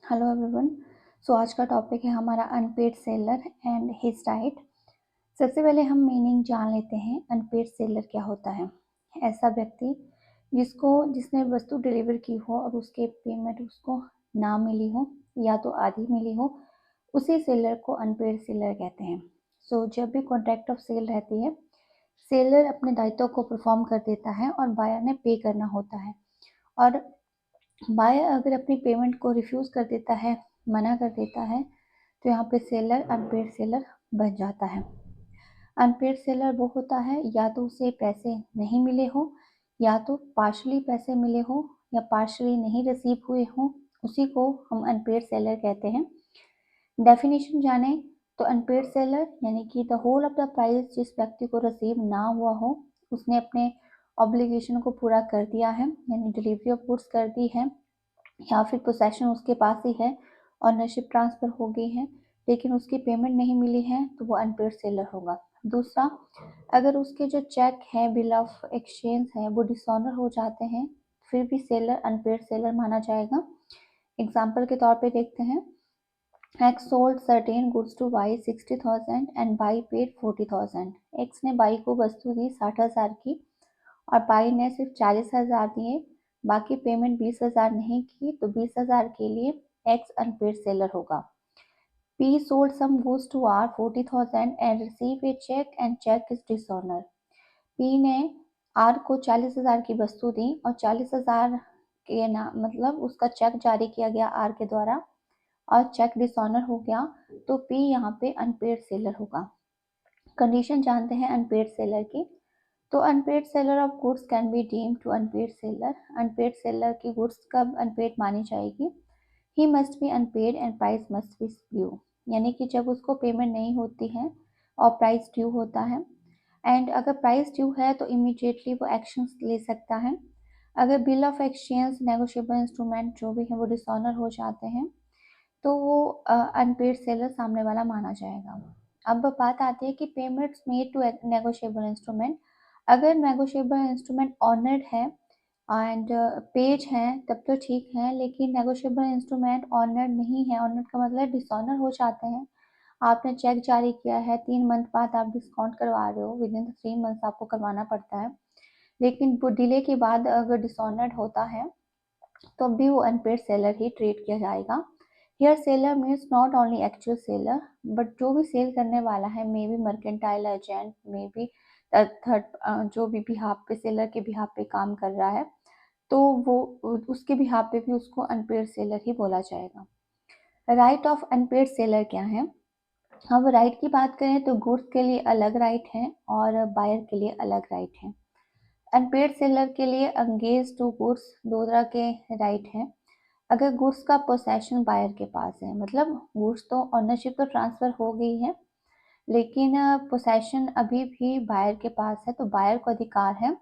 Hello everyone. आज का topic है हमारा unpaid seller and his right. सबसे पहले हम मीनिंग जान लेते हैं। अनपेड सेलर क्या होता है? ऐसा व्यक्ति जिसने वस्तु डिलीवर की हो और उसके पेमेंट उसको ना मिली हो या तो आधी मिली हो, उसी सेलर को अनपेड सेलर कहते हैं। जब भी कॉन्ट्रैक्ट ऑफ सेल रहती है, सेलर अपने दायित्व को परफॉर्म कर देता है और बायर ने पे करना होता है। और बायर अगर अपनी पेमेंट को रिफ्यूज़ कर देता है, मना कर देता है, तो यहाँ पे सेलर अनपेड सेलर बन जाता है। अनपेड सेलर वो होता है या तो उसे पैसे नहीं मिले हो, या तो पार्शली पैसे मिले हो, या पार्शली नहीं रिसीव हुए हो, उसी को हम अनपेड सेलर कहते हैं। डेफिनेशन जाने तो अनपेड सेलर यानी कि the whole of the price जिस व्यक्ति को रिसीव ना हुआ हो, उसने अपने ऑब्लिगेशन को पूरा कर दिया है, यानी डिलीवरी ऑफ गुड्स कर दी है, या फिर पोसेशन उसके पास ही है, ऑनरशिप ट्रांसफ़र हो गई है, लेकिन उसकी पेमेंट नहीं मिली है, तो वो अनपेड सेलर होगा। दूसरा, अगर उसके जो चेक है, बिल ऑफ एक्सचेंज है, वो डिसऑनर हो जाते हैं, फिर भी सेलर अनपेड सेलर माना जाएगा। एग्जाम्पल के तौर पे देखते हैं, X sold certain goods to Y 60,000 and Y paid 40,000। X ने Y को वस्तु दी 60,000 की और Y ने सिर्फ 40,000 दिए, बाकी पेमेंट 20,000 नहीं की, तो 20,000 के लिए X अनपेड सेलर होगा। P sold some goods to R 40,000 and received a check and check is dishonor। P ने R को 40,000 की वस्तु दी और 40,000 के ना मतलब उसका चेक जारी किया गया R के द्वारा और चेक डिसऑनर हो गया, तो P यहाँ पे अनपेड सेलर होगा। कंडीशन जानते हैं अनपेड सेलर की। तो unpaid seller of goods can be deemed to unpaid seller. Unpaid seller की गुड्स कब अनपेड मानी जाएगी? He must be unpaid and price must be due, यानी कि जब उसको पेमेंट नहीं होती है और प्राइस ड्यू होता है। एंड अगर प्राइस ड्यू है तो इमीडिएटली वो एक्शंस ले सकता है। अगर bill of exchange, negotiable instrument जो भी है वो डिसऑनर हो जाते हैं, तो वो अनपेड सेलर सामने वाला माना जाएगा। अब बात आती है कि payments made to negotiable instrument. अगर नेगोशिएबल इंस्ट्रूमेंट ऑनर्ड है एंड पेज है तब तो ठीक है, लेकिन नेगोशिएबल इंस्ट्रूमेंट ऑनर्ड नहीं है, ऑनर्ड का मतलब डिसऑनर हो जाते हैं। आपने चेक जारी किया है, 3 मंथ बाद आप डिस्काउंट करवा रहे हो, विद इन 3 मंथ्स आपको करवाना पड़ता है, लेकिन वो डिले के बाद अगर डिसऑनर्ड होता है तो भी वो अनपेड सेलर ही ट्रीट किया जाएगा। Here seller means not only actual seller, but जो भी सेल करने वाला है, may be mercantile agent, may be third, जो भी बिहाफ पे सेलर के बिहाफ पे काम कर रहा है, तो वो उसके बिहाफ पे भी उसको अनपेड सेलर ही बोला जाएगा। राइट ऑफ अनपेड सेलर क्या है? अब राइट की बात करें तो गुड्स के लिए अलग राइट है और बायर के लिए अलग राइट है। अनपेड सेलर के लिए एंगेज टू गुड्स दो तरह के राइट हैं। अगर गुड्स का पोसेशन बायर के पास है, मतलब गुड्स तो ऑनरशिप तो ट्रांसफ़र हो गई है, लेकिन पोसेशन अभी भी बायर के पास है, तो बायर को अधिकार है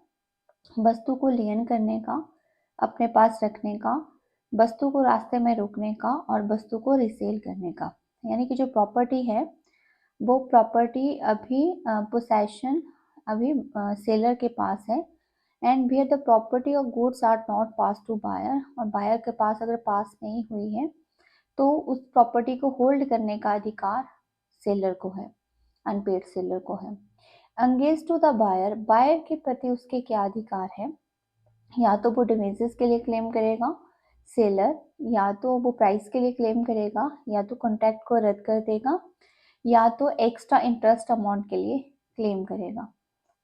वस्तु को लियन करने का, अपने पास रखने का, वस्तु को रास्ते में रोकने का और वस्तु को रीसेल करने का। यानी कि जो प्रॉपर्टी है, वो प्रॉपर्टी अभी पोसेशन अभी सेलर के पास है, and where the property of goods are not pass to buyer, और बायर के पास अगर पास नहीं हुई है, तो उस प्रॉपर्टी को होल्ड करने का अधिकार सेलर को है, अनपेड सेलर को है। Against to the buyer, buyer के प्रति उसके क्या अधिकार है? या तो वो डैमेजेस के लिए क्लेम करेगा सेलर, या तो वो प्राइस के लिए क्लेम करेगा, या तो कॉन्ट्रैक्ट को रद्द कर देगा, या तो एक्स्ट्रा इंटरेस्ट अमाउंट के लिए क्लेम करेगा।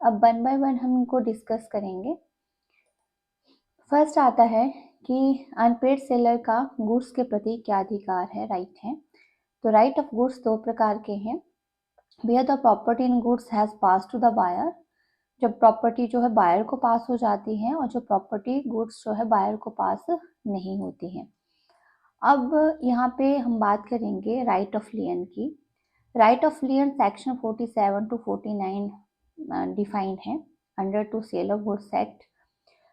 अब वन बाय वन हम इनको डिस्कस करेंगे। फर्स्ट आता है कि अनपेड सेलर का गुड्स के प्रति क्या अधिकार है, राइट है। तो राइट ऑफ गुड्स दो प्रकार के हैं। Where the property in goods has pass to the buyer, जब प्रॉपर्टी जो है बायर को पास हो जाती है, और जो प्रॉपर्टी गुड्स जो है बायर को पास नहीं होती है। अब यहाँ पे हम बात करेंगे राइट ऑफ लियन की। Right of lien section 47 to 49 defined है under to sale of goods act.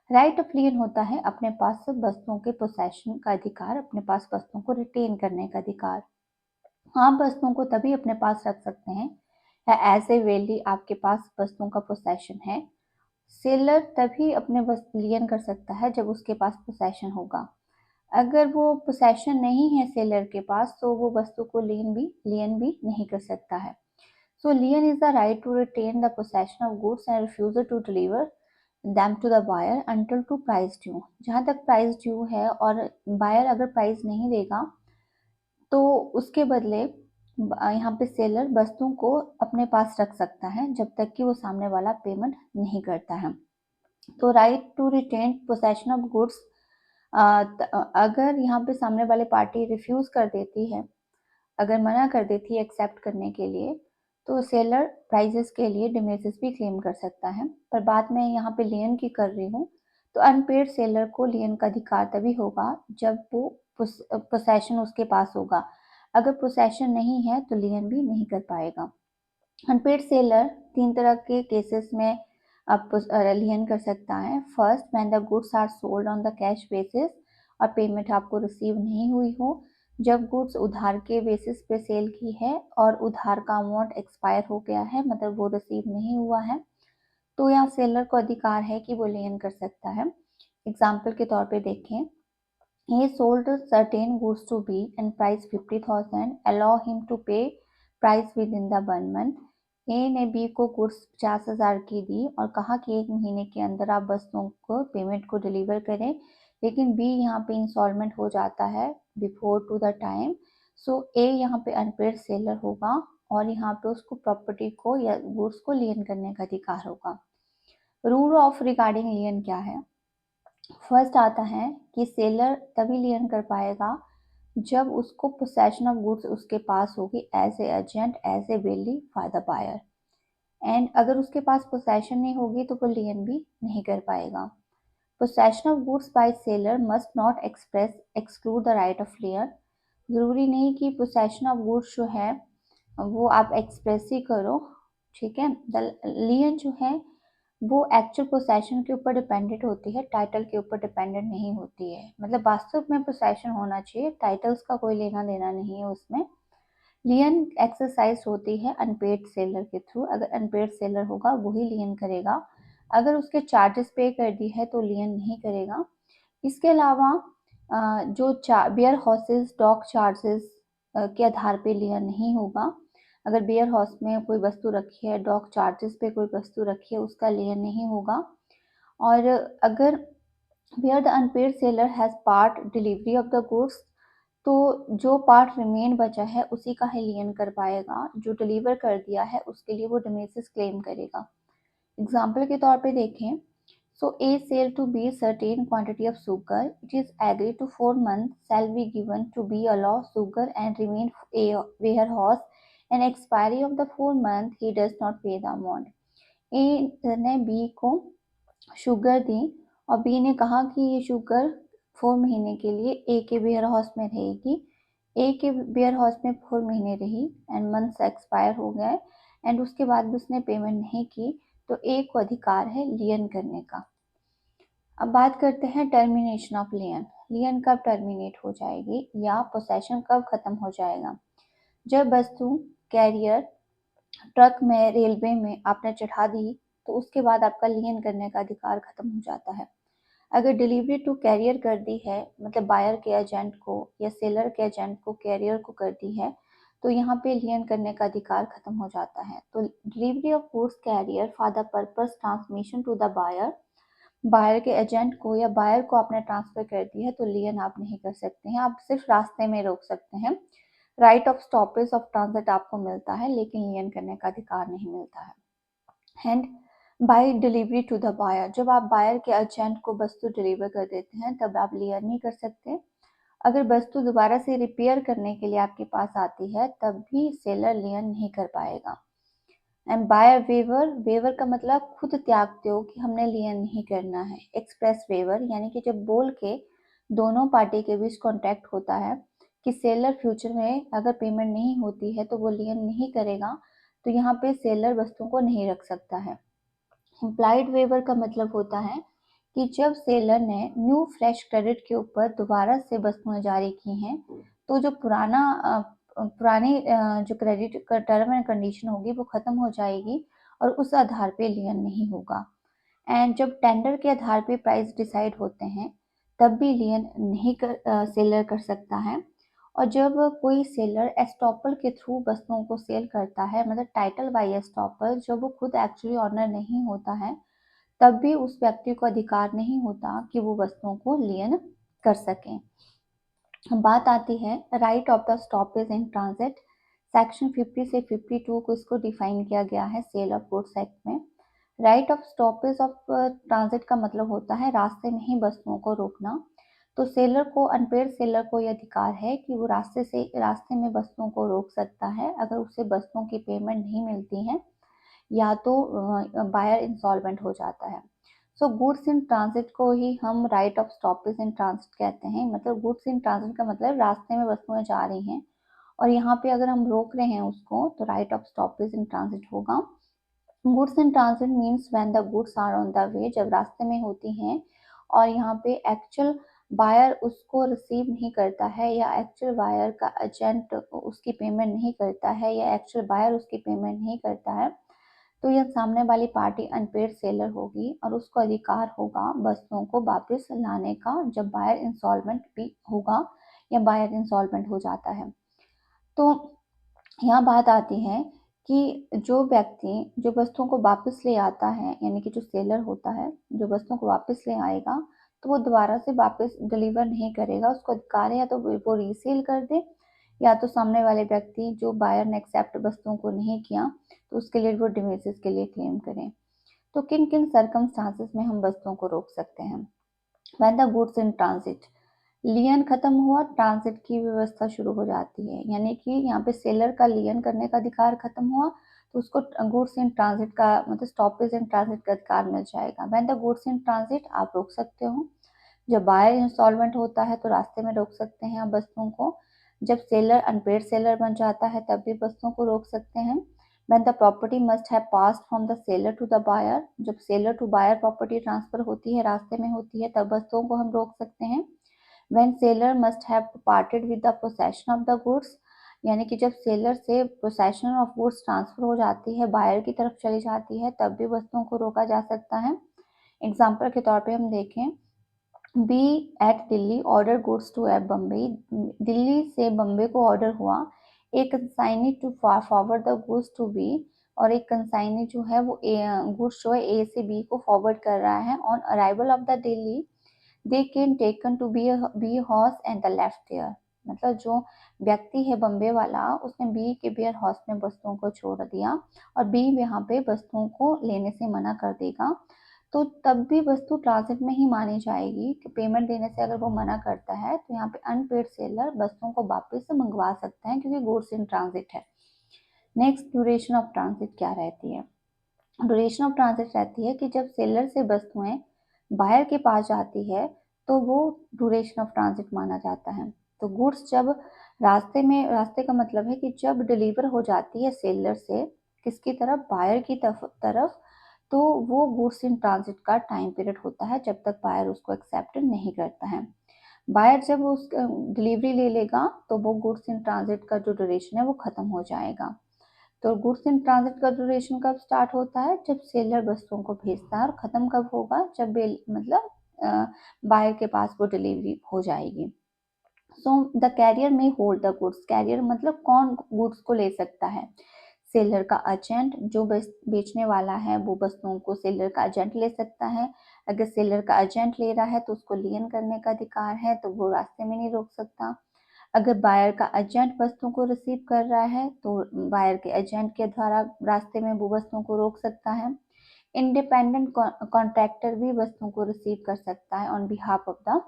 Right of lien होता है अपने पास वस्तुओं के पोसेशन का अधिकार, अपने पास वस्तुओं को रिटेन करने का अधिकार। आप वस्तुओं को तभी अपने पास रख सकते हैं, या एज ए वेली आपके पास वस्तुओं का पोसेशन है। सेलर तभी अपने वस्तु लियन कर सकता है जब उसके पास पोसेशन होगा। अगर वो पोसेशन नहीं है सेलर के पास तो वो वस्तु को लियन भी नहीं कर सकता है। So lien is the right to retain the possession of goods and refusal to deliver them to the buyer until to price due. जहाँ तक प्राइस ड्यू है और बायर अगर प्राइस नहीं देगा तो उसके बदले यहाँ पे सेलर वस्तुओं को अपने पास रख सकता है जब तक कि वो सामने वाला पेमेंट नहीं करता है। तो right to retain possession of goods, अगर यहाँ पे सामने वाले पार्टी रिफ्यूज कर देती है, अगर मना कर देती है एक्सेप्ट करने के लिए, तो सेलर प्राइजेस के लिए डिमेरिस भी क्लेम कर सकता है। पर बात मैं यहाँ पे लियन की कर रही हूँ, तो अनपेड सेलर को लियन का अधिकार तभी होगा जब वो पोसेशन उसके पास होगा। अगर पोसेशन नहीं है तो लियन भी नहीं कर पाएगा। अनपेड सेलर 3 तरह के केसेस में आप लियन कर सकता है। First, when the goods are sold on the cash basis और पेमेंट आपको रिसीव नहीं हुई हो। जब गुड्स उधार के बेसिस पे सेल की है और उधार का अमाउंट एक्सपायर हो गया है, मतलब वो रिसीव नहीं हुआ है, तो यहाँ सेलर को अधिकार है कि वो लियन कर सकता है। एग्जाम्पल के तौर पे देखें, he sold certain goods to B and price 50,000, allow him to pay price within the 1 month। ए ने बी को गुड्स 50,000 की दी और कहा कि 1 महीने के अंदर आप वस्तुओं को पेमेंट को डिलीवर करें, लेकिन बी यहाँ पे इंस्टॉलमेंट हो जाता है बिफोर टू द टाइम। सो ए यहाँ पे अनपेड सेलर होगा और यहाँ पे उसको प्रॉपर्टी को या गुड्स को लियन करने का अधिकार होगा। रूल ऑफ रिगार्डिंग लियन क्या है? फर्स्ट आता है कि सेलर तभी लियन कर पाएगा जब उसको पोसेशन ऑफ गुड्स उसके पास होगी as a agent, as a bailee for the buyer. And अगर उसके पास पोसेशन नहीं होगी तो वो लियन भी नहीं कर पाएगा। Possession of goods bye seller must not express exclude the right of लियन। जरूरी नहीं कि पोसेशन ऑफ गुड्स जो है वो आप एक्सप्रेस ही करो, ठीक है। द लियन जो है वो एक्चुअल पोसेशन के ऊपर डिपेंडेंट होती है, टाइटल के ऊपर डिपेंडेंट नहीं होती है। मतलब वास्तव में पोसेशन होना चाहिए, टाइटल्स का कोई लेना देना नहीं है उसमें। लियन एक्सरसाइज होती है अनपेड सेलर के थ्रू। अगर अनपेड सेलर होगा वही लियन करेगा। अगर उसके चार्जेस पे कर दी है तो लियन नहीं करेगा। इसके अलावा जो बेयर हाउसेस डॉक चार्जेस के आधार पे लियन नहीं होगा। अगर बेयर हाउस में कोई वस्तु रखी है, डॉक चार्जेस पे कोई वस्तु रखी है, उसका लियन नहीं होगा। और अगर where the unpaid seller has part delivery of the goods, तो जो पार्ट रिमेन बचा है उसी का ही लियन कर पाएगा। जो डिलीवर कर दिया है उसके लिए वो डिमेरिस क्लेम करेगा। एग्जाम्पल के तौर पे देखें, so A sale to B certain quantity of sugar. It is agreed to 4 months shall be given to B allow sugar and remain A warehouse and expiry of the 4 month he does not pay the amount। A ने B को sugar दी और B ने कहा कि ये sugar 4 महीने के लिए ए के वेयर हाउस में रहेगी। ए के वेयर हाउस में 4 महीने रही एंड मंथ्स एक्सपायर हो गए एंड उसके बाद भी उसने पेमेंट नहीं की, तो ए को अधिकार है लियन करने का। अब बात करते हैं टर्मिनेशन ऑफ लियन। लियन कब टर्मिनेट हो जाएगी या पोसेशन कब खत्म हो जाएगा? जब वस्तु कैरियर ट्रक में, रेलवे में आपने चढ़ा दी तो उसके बाद आपका लियन करने का अधिकार खत्म हो जाता है। अगर डिलीवरी टू कैरियर कर दी है, मतलब बायर के एजेंट को या सेलर के एजेंट को कैरियर को कर दी है, तो यहाँ पे लियन करने का अधिकार खत्म हो जाता है। तो delivery of goods carrier for the purpose transmission to the buyer, buyer के एजेंट को या बायर को आपने ट्रांसफर कर दी है तो लियन आप नहीं कर सकते हैं, आप सिर्फ रास्ते में रोक सकते हैं। Right of stoppage of transit आपको मिलता है लेकिन लियन करने का अधिकार नहीं मिलता है। And by delivery to the buyer, जब आप बायर के एजेंट को वस्तु डिलीवर कर देते हैं तब आप लियन नहीं कर सकते। अगर वस्तु दोबारा से रिपेयर करने के लिए आपके पास आती है तब भी सेलर लियन नहीं कर पाएगा। एंड बायर वेवर, वेवर का मतलब खुद त्यागते हो कि हमने लियन नहीं करना है। एक्सप्रेस वेवर यानी कि जब बोल के दोनों पार्टी के बीच कॉन्ट्रैक्ट होता है कि सेलर फ्यूचर में अगर पेमेंट नहीं होती है तो वो लियन नहीं करेगा, तो यहाँ पे सेलर वस्तुओं को नहीं रख सकता है। इम्प्लाइड वेवर का मतलब होता है कि जब सेलर ने न्यू फ्रेश क्रेडिट के ऊपर दोबारा से वस्तुएं जारी की हैं, तो जो पुरानी जो क्रेडिट का टर्म एंड कंडीशन होगी वो खत्म हो जाएगी और उस आधार पे लियन नहीं होगा। एंड जब टेंडर के आधार पे प्राइस डिसाइड होते हैं तब भी लियन नहीं सेलर कर सकता है। और जब कोई सेलर एस्टॉपल के थ्रू वस्तुओं को सेल करता है, मतलब टाइटल बाय एस्टॉपल, जब वो खुद एक्चुअली ऑनर नहीं होता है, तब भी उस व्यक्ति को अधिकार नहीं होता कि वो वस्तुओं को लियन कर सके। बात आती है right of the stoppage in transit. Section 50 से 52 को इसको डिफाइन किया गया है सेल ऑफ गुड्स एक्ट में। Right of stoppage of transit का मतलब होता है रास्ते में ही वस्तुओं को रोकना। तो सेलर को, अनपेड सेलर को यह अधिकार है कि वो रास्ते में वस्तुओं को रोक सकता है अगर उसे वस्तुओं की पेमेंट नहीं मिलती है या तो बायर इंसॉल्वेंट हो जाता है। सो गुड्स इन ट्रांजिट को ही हम right of stoppage in transit कहते हैं। मतलब गुड्स इन ट्रांजिट का मतलब रास्ते में वस्तुएं जा रही हैं और यहाँ पे अगर हम रोक रहे हैं उसको, तो right of stoppage in transit होगा। Goods in transit means when the goods are on the way, जब रास्ते में होती हैं और यहाँ पे एक्चुअल बायर उसको रिसीव नहीं करता है या एक्चुअल बायर का एजेंट उसकी पेमेंट नहीं करता है या एक्चुअल बायर उसकी पेमेंट नहीं करता है, तो यह सामने वाली पार्टी अनपेड सेलर होगी और उसको अधिकार होगा वस्तुओं को वापस लाने का जब बायर इंसॉल्वेंट भी होगा या बायर इंसॉल्वेंट हो जाता है। तो यहाँ बात आती है कि जो व्यक्ति जो वस्तुओं को वापस ले आता है, यानी कि जो सेलर होता है जो वस्तुओं को वापस ले आएगा, तो वो दोबारा से वापस डिलीवर नहीं करेगा। उसको अधिकार है या तो वो रीसेल कर दे या तो सामने वाले व्यक्ति जो बायर ने एक्सेप्ट वस्तुओं को नहीं किया तो उसके लिए वो डिमेसिस के लिए क्लेम करें। तो किन किन सर्कमस्टांसेस में हम वस्तुओं को रोक सकते हैं? When the goods in transit, lien खत्म हुआ, ट्रांजिट की व्यवस्था शुरू हो जाती है। यानी कि यहाँ पे सेलर का लियन करने का अधिकार खत्म हुआ तो उसको गुड्स इन ट्रांजिट का मतलब स्टॉपेज इन ट्रांजिट का अधिकार मिल जाएगा। When the goods in transit आप रोक सकते हो। जब बायर इंस्टॉलमेंट होता है तो रास्ते में रोक सकते हैं आप वस्तुओं को। जब सेलर अनपेड सेलर बन जाता है तब भी वस्तुओं को रोक सकते हैं। When the property must have passed from the seller to the buyer, जब seller to buyer property transfer होती है, रास्ते में होती है, तब वस्तुओं को हम रोक सकते हैं। When seller must have parted with the possession of the goods, यानी कि जब सेलर से पोसेशन ऑफ गुड्स ट्रांसफर हो जाती है, बायर की तरफ चली जाती है, तब भी वस्तुओं को रोका जा सकता है। एग्जाम्पल के तौर पे हम देखें, B at Delhi order goods to at Bombay, Delhi से बम्बे को ऑर्डर हुआ। एक consignee to forward the goods to B, और एक कंसाइनी जो है वो गुड्स जो है ए से बी को फॉरवर्ड कर रहा है। On arrival of the Delhi they can taken to be horse and the left there, मतलब जो व्यक्ति है बम्बे वाला उसने बी के बियर हॉर्स में वस्तुओं को छोड़ दिया और बी यहाँ पे वस्तुओं को लेने से मना कर देगा, तो तब भी वस्तु ट्रांजिट में ही मानी जाएगी कि पेमेंट देने से अगर वो मना करता है तो यहाँ पे अनपेड सेलर वस्तुओं को वापस से मंगवा सकते हैं क्योंकि गुड्स इन ट्रांजिट है। नेक्स्ट, ड्यूरेशन ऑफ ट्रांजिट क्या रहती है? ड्यूरेशन ऑफ ट्रांजिट रहती है कि जब सेलर से वस्तुएं बायर के पास जाती है तो वो ड्यूरेशन ऑफ ट्रांजिट माना जाता है। तो गुड्स जब रास्ते का मतलब है कि जब डिलीवर हो जाती है सेलर से किसकी तरफ, बायर की तरफ, तो वो गुड्स इन ट्रांजिट का टाइम पीरियड होता है जब तक बायर उसको एक्सेप्ट नहीं करता है। बायर जब उस डिलीवरी ले लेगा तो वो गुड्स इन ट्रांजिट का जो ड्यूरेशन है वो खत्म हो जाएगा। तो गुड्स इन ट्रांजिट का ड्यूरेशन कब स्टार्ट होता है? जब सेलर वस्तुओं को भेजता है। और खत्म कब होगा? जब मतलब बायर के पास वो डिलीवरी हो जाएगी। सो द कैरियर में होल्ड द गुड्स, कैरियर मतलब कौन गुड्स को ले सकता है? सेलर का एजेंट, जो बेचने वाला है वो वस्तुओं को सेलर का एजेंट ले सकता है। अगर सेलर का एजेंट ले रहा है तो उसको लियन करने का अधिकार है, तो वो रास्ते में नहीं रोक सकता। अगर बायर का एजेंट वस्तुओं को रिसीव कर रहा है तो बायर के एजेंट के द्वारा रास्ते में वो वस्तुओं को रोक सकता है। इंडिपेंडेंट कॉन्ट्रैक्टर भी वस्तुओं को रिसीव कर सकता है on behalf of the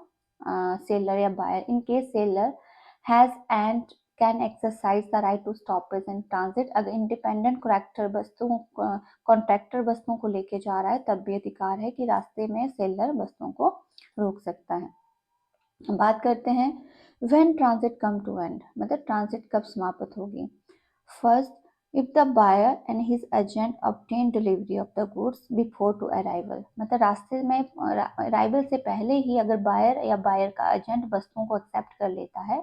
seller या buyer in case seller has and can exercise the right to stoppage in transit. अगर इंडिपेंडेंट कॉन्ट्रैक्टर वस्तुओं को लेके जा रहा है तब भी अधिकार है कि रास्ते में सेलर वस्तुओं को रोक सकता है। बात करते हैं when transit come to end, मतलब ट्रांजिट कब समाप्त होगी। First, if the buyer and his agent obtain delivery of the goods before to arrival, मतलब रास्ते में अराइवल से पहले ही अगर बायर या बायर का एजेंट वस्तुओं को एक्सेप्ट कर लेता है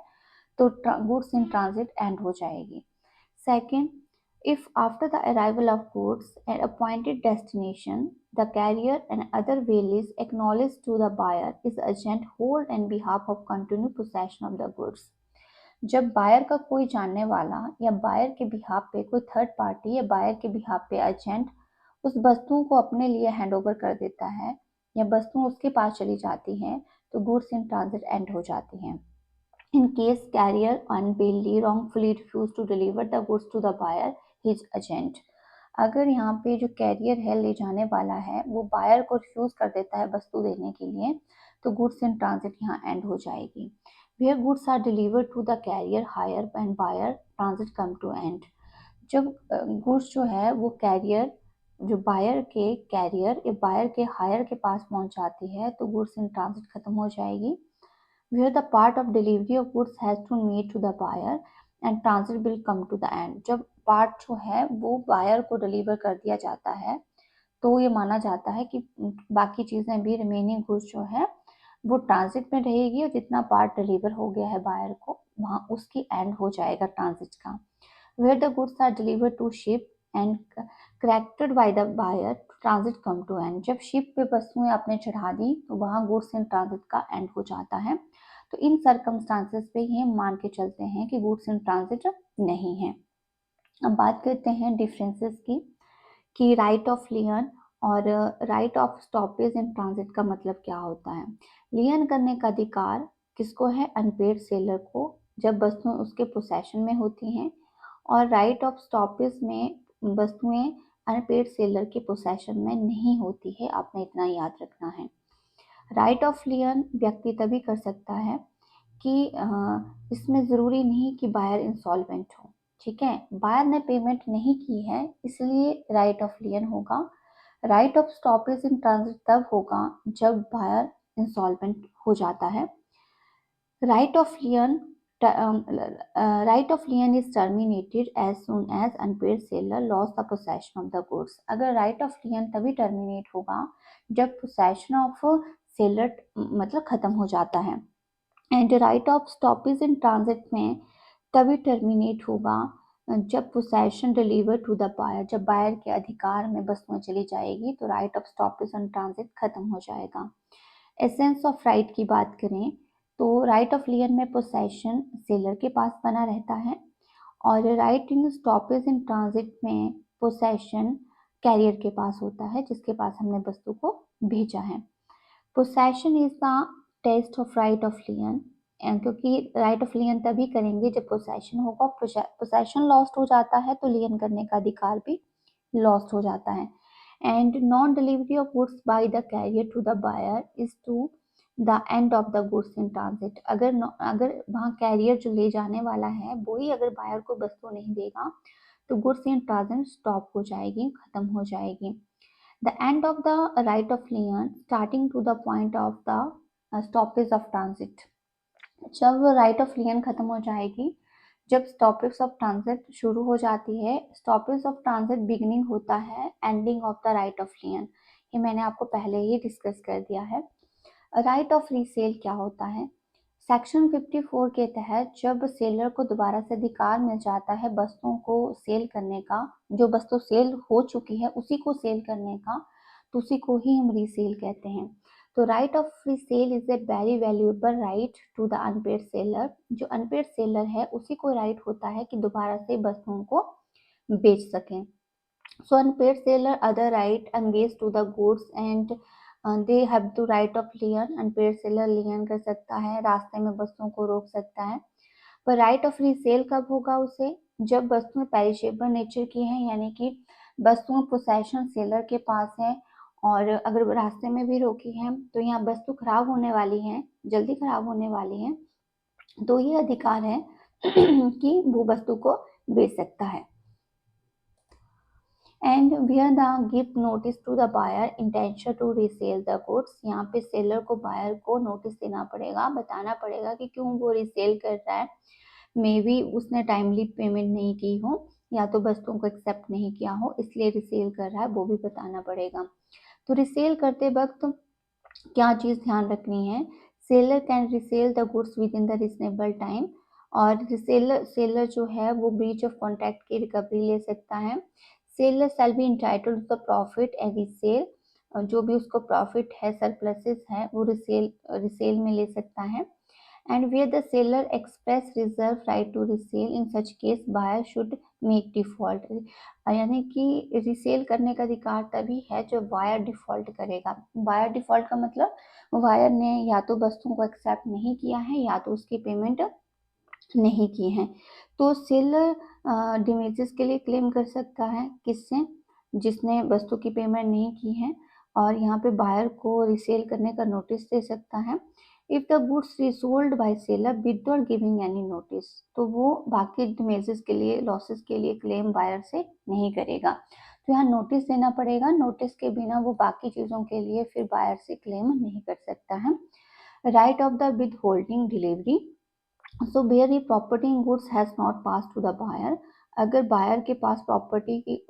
तो गुड्स इन ट्रांजिट एंड हो जाएगी। Second, if after the arrival of goods at appointed destination the carrier and other values acknowledged to the buyer is agent hold and behalf of continued possession of the goods. जब buyer का कोई जानने वाला या buyer के behalf पे कोई third party या बायर के बिहाफ पे एजेंट उस वस्तुओं को अपने लिए हैंड ओवर कर देता है या वस्तुएं उसके पास चली जाती हैं तो गुड्स इन ट्रांजिट एंड हो जाती हैं. In case carrier unwillingly wrongfully refuse to deliver the goods to the buyer, his agent. अगर यहाँ पे जो कैरियर है ले जाने वाला है वो बायर को रिफ्यूज कर देता है वस्तु देने के लिए तो गुड्स इन ट्रांजिट यहाँ एंड हो जाएगी. Where goods are delivered to the carrier, hire and buyer, transit come to end. जब गुड्स जो है वो कैरियर जो बायर के कैरियर या बायर के हायर के पास पहुंच जाती है तो गुड्स इन ट्रांजिट खत्म हो जाएगी. Where the part of delivery of goods has to made to the buyer and transit will come to the end. जब पार्ट जो है वो बायर को डिलीवर कर दिया जाता है तो ये माना जाता है कि बाकी चीज़ें भी रिमेनिंग गुड्स जो है वो ट्रांजिट में रहेगी और जितना पार्ट डिलीवर हो गया है बायर को वहाँ उसकी एंड हो जाएगा ट्रांजिट का. Where the goods are delivered to ship and corrected by the buyer, transit come to end. जब शिप पे वस्तुएं आपने चढ़ा दी तो वहाँ गुड्स इन ट्रांजिट का एंड हो जाता है. तो इन सर्कमस्टांसेस पे ये मान के चलते हैं कि गुड्स इन ट्रांजिट नहीं है. अब बात करते हैं डिफरेंसेस की कि राइट ऑफ लियन और right of stoppage in transit का मतलब क्या होता है. लियन करने का अधिकार किसको है? अनपेड सेलर को जब वस्तुएं उसके पोसेशन में होती हैं और राइट ऑफ स्टॉपेज में वस्तुएं अनपेड सेलर के पोसेशन में नहीं होती है. आपने इतना याद रखना है. राइट ऑफ लियन व्यक्ति तभी कर सकता है कि इसमें ज़रूरी नहीं कि बायर इंसॉल्वेंट हो. ठीक है, बायर ने पेमेंट नहीं की है इसलिए राइट ऑफ लियन होगा. Right of stoppage in transit तब होगा जब बायर इंसॉल्वेंट हो जाता है. Right of लियन right of lien is terminated as soon as unpaid seller lost the possession of the goods. अगर right of lien तभी terminate होगा जब possession of seller मतलब खत्म हो जाता है. And right of stoppage in transit में तभी टर्मिनेट होगा जब possession deliver to the buyer. जब बायर के अधिकार में वस्तुएं चली जाएगी तो right of stoppage in transit खत्म हो जाएगा. एसेंस ऑफ राइट की बात करें तो राइट ऑफ लियन में पोसेशन सेलर के पास बना रहता है और right in stoppage in transit में पोसेशन कैरियर के पास होता है जिसके पास हमने वस्तु को भेजा है. Possession is the test of right of lien क्योंकि राइट ऑफ लियन तभी करेंगे जब पोसेशन होगा. पोसेशन लॉस्ट हो जाता है तो लियन करने का अधिकार भी लॉस्ट हो जाता है. And non delivery of goods by the carrier to the buyer is to the end of the goods in transit. अगर वहाँ कैरियर जो ले जाने वाला है वही अगर बायर को वस्तु नहीं देगा तो गुड्स इन ट्रांजिट स्टॉप हो जाएगी, खत्म हो जाएगी. The end of the right of lien starting to the point of the stoppage of transit. जब राइट ऑफ लियन खत्म हो जाएगी जब स्टॉपेज ऑफ ट्रांजिट शुरू हो जाती है. स्टॉपेज ऑफ ट्रांजिट बिगिनिंग होता है ending of the right of लियन. ये मैंने आपको पहले ही डिस्कस कर दिया है. राइट ऑफ रीसेल क्या होता है? सेक्शन 54 के तहत जब सेलर को दोबारा से अधिकार मिल जाता है वस्तुओं को सेल करने का, जो वस्तु सेल हो चुकी है उसी को सेल करने का, तो उसी को ही हम रीसेल कहते हैं. तो right of resale is a very valuable right to the unpaid seller. जो अनपेड सेलर है उसी को राइट होता है कि दोबारा से वस्तुओं को बेच सकें. So unpaid seller other right engage to the goods and they have to right of lien. Unpaid seller lien कर सकता है, रास्ते में वस्तुओं को रोक सकता है. पर राइट ऑफ रीसेल कब होगा उसे? जब वस्तुएं पेरिशेबल नेचर की हैं यानी कि वस्तुएं पोसेशन सेलर के पास है और अगर रास्ते में भी रोकी है तो यहाँ वस्तु खराब होने वाली है, जल्दी खराब होने वाली है, तो ये अधिकार है कि वो वस्तु को बेच सकता है. And where the give notice to the buyer intention to resell the goods. यहाँ पे सेलर को बायर को नोटिस देना पड़ेगा, बताना पड़ेगा कि क्यों वो रिसेल कर रहा है. मे बी उसने टाइमली पेमेंट नहीं की हो या तो वस्तुओं को एक्सेप्ट नहीं किया हो इसलिए रिसेल कर रहा है, वो भी बताना पड़ेगा. तो रिसेल करते वक्त क्या चीज़ ध्यान रखनी है? Seller can resell the goods within the reasonable time. और सेलर जो है वो ब्रीच ऑफ कॉन्ट्रैक्ट की रिकवरी ले सकता है. Seller shall be entitled to the profit as resale. जो भी उसको प्रॉफिट है, सरप्लसेस हैं, वो रिसेल में ले सकता है। And where the seller express reserve right to resale, in such case buyer should make default। यानी कि रिसेल करने का अधिकार तभी है जब बायर डिफॉल्ट करेगा। बायर डिफॉल्ट का मतलब बायर ने या तो वस्तु को एक्सेप्ट नहीं किया है या तो उसकी पेमेंट नहीं की है। तो सेलर डैमेजेस के लिए क्लेम कर सकता है किससे? जिसने वस्तु की पेमेंट नहीं की है, और यहाँ पे बायर को रिसेल करने का नोटिस दे सकता है। If the goods resold by seller without giving any notice, तो वो बाकी डैमेजेस के लिए, लॉसेस के लिए क्लेम बायर से नहीं करेगा। तो यहाँ नोटिस देना पड़ेगा, नोटिस के बिना वो बाकी चीज़ों के लिए फिर बायर से क्लेम नहीं कर सकता है। Right of the withholding delivery, so where the property in goods has not pass to the buyer, अगर बायर के पास प्रॉपर्टी की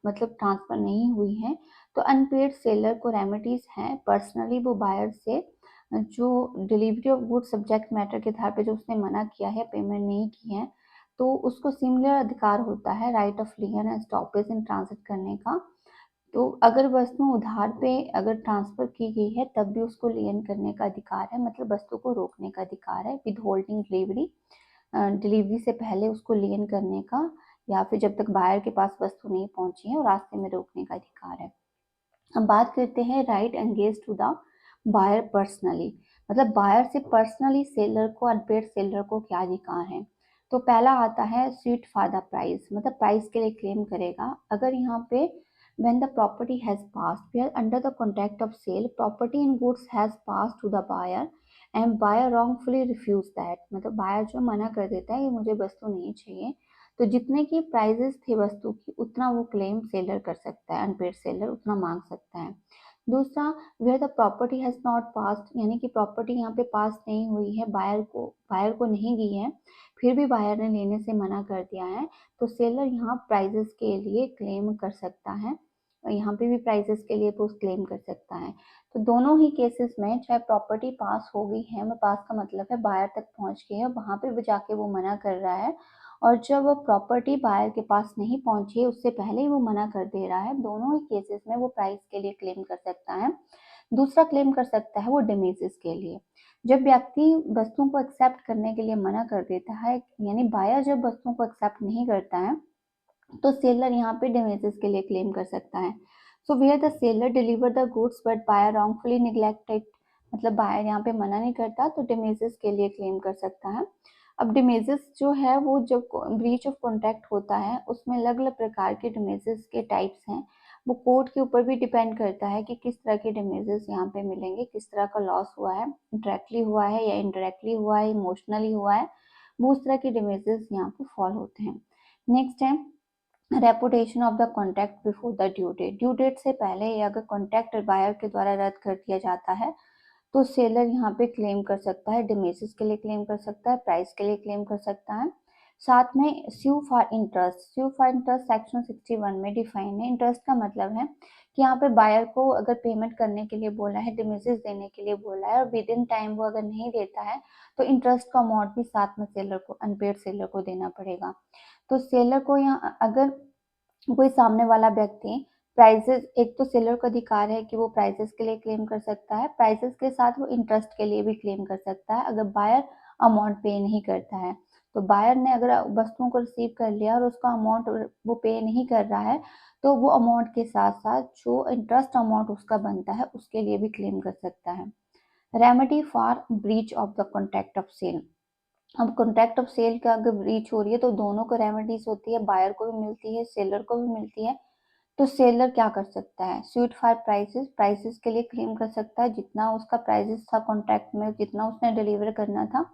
मतलब ट्रांसफ़र नहीं हुई है, तो अनपेड सेलर को रेमेडीज हैं पर्सनली वो बायर से जो delivery of good subject matter के आधार पे जो उसने मना किया है, पेमेंट नहीं की है, तो उसको सिमिलर अधिकार होता है right of लियन and stoppage in transit करने का। तो अगर वस्तु उधार पे अगर ट्रांसफ़र की गई है तब भी उसको लियन करने का अधिकार है, मतलब वस्तु को रोकने का अधिकार है, विद होल्डिंग डिलीवरी, डिलीवरी से पहले उसको लियन करने का, या फिर जब तक बायर के पास वस्तु नहीं पहुंची है और रास्ते में रोकने का अधिकार है। अब बात करते हैं right engage to the buyer personally, मतलब बायर से पर्सनली सेलर को, अनपेड सेलर को क्या अधिकार है। तो पहला आता है स्वीट फॉर द प्राइस, मतलब प्राइस के लिए क्लेम करेगा। अगर यहाँ पे when the property has passed, where under the contract of sale property in goods has passed to the buyer and buyer wrongfully refuse that, मतलब बायर जो मना कर देता है कि मुझे वस्तु नहीं चाहिए, तो जितने की प्राइजेस थे वस्तु की उतना वो क्लेम सेलर कर सकता है, अनपेड सेलर उतना मांग सकता है। दूसरा, where the property has not passed, यानी कि प्रॉपर्टी यहाँ पे पास नहीं हुई है, बायर को नहीं दी है, फिर भी बायर ने लेने से मना कर दिया है, तो सेलर यहाँ प्राइजेस के लिए क्लेम कर सकता है। यहाँ पे भी प्राइजेस के लिए वो क्लेम कर सकता है। तो दोनों ही केसेस में चाहे प्रॉपर्टी पास हो गई है, मैं पास का मतलब है बायर तक पहुँच गई है, वहाँ पे भी जाके वो मना कर रहा है, और जब प्रॉपर्टी बायर के पास नहीं पहुंची उससे पहले ही वो मना कर दे रहा है, दोनों ही केसेस में वो प्राइस के लिए क्लेम कर सकता है। दूसरा क्लेम कर सकता है वो डैमेजेस के लिए। जब व्यक्ति वस्तुओं को एक्सेप्ट करने के लिए मना कर देता है, यानी बायर जब वस्तुओं को एक्सेप्ट नहीं करता है, तो सेलर यहाँ पे डैमेजेस के लिए क्लेम कर सकता है। So where the seller deliver the goods but buyer wrongfully neglected, मतलब बायर यहाँ पे मना नहीं करता तो डैमेजेस के लिए क्लेम कर सकता है। अब डैमेजेस जो है वो जब ब्रीच ऑफ कॉन्ट्रैक्ट होता है उसमें अलग अलग प्रकार के डैमेजेस के टाइप्स हैं, वो कोर्ट के ऊपर भी डिपेंड करता है कि किस तरह के डैमेजेस यहाँ पे मिलेंगे, किस तरह का लॉस हुआ है, डायरेक्टली हुआ है या इनडायरेक्टली हुआ है, इमोशनली हुआ है, वो उस तरह के डैमेजेस यहाँ पे फॉल होते हैं। नेक्स्ट है repudiation of the contract before the due date, due date से पहले अगर कॉन्ट्रैक्ट बायर के द्वारा रद्द कर दिया जाता है तो सेलर यहाँ पे क्लेम कर सकता है, डैमेजेस के लिए क्लेम कर सकता है, प्राइस के लिए क्लेम कर सकता है। साथ में sue for interest, sue for interest section 61 में डिफाइन है। इंटरेस्ट का मतलब है कि यहाँ पे बायर को अगर पेमेंट करने के लिए बोला है, डैमेजेस देने के लिए बोला है, और विद इन टाइम वो अगर नहीं देता है तो इंटरेस्ट का अमाउंट भी साथ में सेलर को, अनपेड सेलर को देना पड़ेगा। तो सेलर को यहाँ अगर कोई सामने वाला व्यक्ति प्राइजेस, एक तो सेलर को अधिकार है कि वो प्राइजेस के लिए क्लेम कर सकता है, प्राइजेस के साथ वो इंटरेस्ट के लिए भी क्लेम कर सकता है अगर बायर अमाउंट पे नहीं करता है। तो बायर ने अगर वस्तुओं को रिसीव कर लिया और उसका अमाउंट वो पे नहीं कर रहा है, तो वो अमाउंट के साथ साथ जो इंटरेस्ट अमाउंट उसका बनता है उसके लिए भी क्लेम कर सकता है। Remedy for breach of the contract of sale, अब कॉन्ट्रैक्ट ऑफ सेल का अगर ब्रीच हो रही है तो दोनों को रेमेडीज होती है, बायर को भी मिलती है, सेलर को भी मिलती है। तो सेलर क्या कर सकता है, स्वीट फॉर प्राइसेस, प्राइसेस के लिए क्लेम कर सकता है, जितना उसका प्राइसेस था कॉन्ट्रैक्ट में जितना उसने डिलीवर करना था।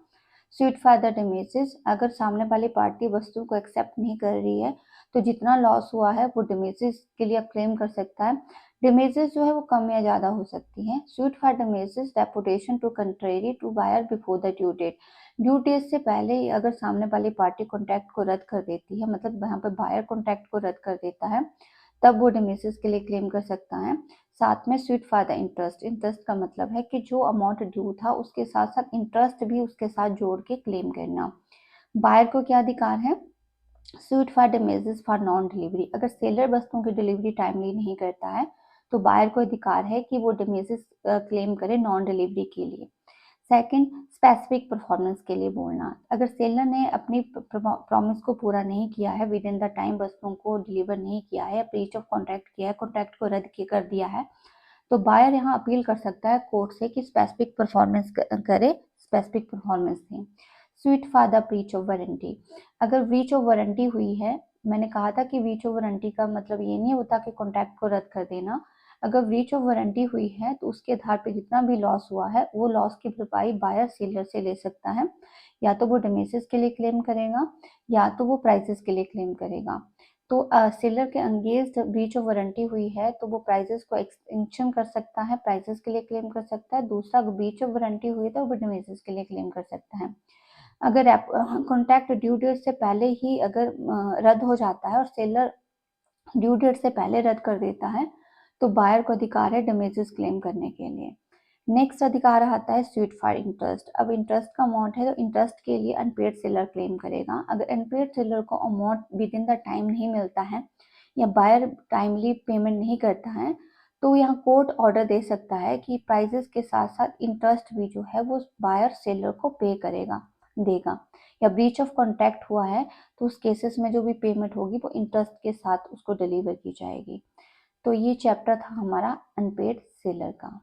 स्वीट फॉर द डैमेजेस, अगर सामने वाली पार्टी वस्तु को एक्सेप्ट नहीं कर रही है तो जितना लॉस हुआ है वो डैमेजेस के लिए क्लेम कर सकता है। डैमेजेस जो है वो कम या ज़्यादा हो सकती है। Suit for damages repudiation to contrary to buyer before the due date, due date से पहले ही अगर सामने वाली पार्टी कॉन्ट्रैक्ट को रद्द कर देती है, मतलब यहाँ पर बायर कॉन्ट्रैक्ट को रद्द कर देता है, तब वो डैमेजेस के लिए क्लेम कर सकता है। साथ में sweet for the interest, interest का मतलब है कि जो अमाउंट ड्यू था उसके साथ साथ इंटरेस्ट भी उसके साथ जोड़ के क्लेम करना। बायर को क्या अधिकार है, suit for damages for non delivery, अगर सेलर वस्तुओं की डिलीवरी टाइमली नहीं करता है तो बायर को अधिकार है कि वो डैमेजेस क्लेम करे नॉन डिलीवरी के लिए। सेकंड, स्पेसिफिक परफॉर्मेंस के लिए बोलना। अगर सेलर ने अपनी प्रॉमिस को पूरा नहीं किया है, विद इन द टाइम वस्तुओं को डिलीवर नहीं किया है, ब्रीच ऑफ कॉन्ट्रैक्ट किया है, कॉन्ट्रैक्ट को रद्द कर दिया है, तो बायर यहाँ अपील कर सकता है कोर्ट से कि स्पेसिफिक परफॉर्मेंस करे, स्पेसिफिक परफॉर्मेंस दें। Sweet for the breach of warranty. अगर ब्रीच ऑफ वारंटी हुई है, मैंने कहा था कि ब्रीच ऑफ वारंटी का मतलब ये नहीं होता कि कॉन्ट्रैक्ट को रद्द कर देना। अगर ब्रीच ऑफ वारंटी हुई है तो उसके आधार पर जितना भी लॉस हुआ है वो लॉस की भरपाई बायर सेलर से ले सकता है। या तो वो डैमेजेस के लिए क्लेम करेगा या तो वो प्राइसेस के लिए क्लेम करेगा। तो सेलर के अगेंस्ट ब्रीच ऑफ वारंटी हुई है तो वो प्राइसेस को एक्सटेंशन कर सकता है, प्राइसेस के लिए क्लेम कर सकता है। दूसरा, ब्रीच ऑफ वारंटी हुई तो वो डैमेजेस के लिए क्लेम कर सकता है। अगर कॉन्ट्रैक्ट ड्यू डेट से पहले ही अगर रद्द हो जाता है और सेलर ड्यू डेट से पहले रद्द कर देता है तो बायर को अधिकार है डैमेजेस क्लेम करने के लिए। नेक्स्ट अधिकार आता है स्वीट फॉर इंटरेस्ट। अब इंटरेस्ट का अमाउंट है तो इंटरेस्ट के लिए अनपेड सेलर क्लेम करेगा। अगर अनपेड सेलर को amount with in the time नहीं मिलता है या बायर टाइमली पेमेंट नहीं करता है तो यहाँ कोर्ट ऑर्डर दे सकता है कि प्राइजेस के साथ साथ इंटरेस्ट भी जो है वो बायर सेलर को पे करेगा, देगा। या ब्रीच ऑफ कॉन्ट्रैक्ट हुआ है तो उस केसेस में जो भी पेमेंट होगी वो इंटरेस्ट के साथ उसको डिलीवर की जाएगी। तो ये चैप्टर था हमारा अनपेड सेलर का।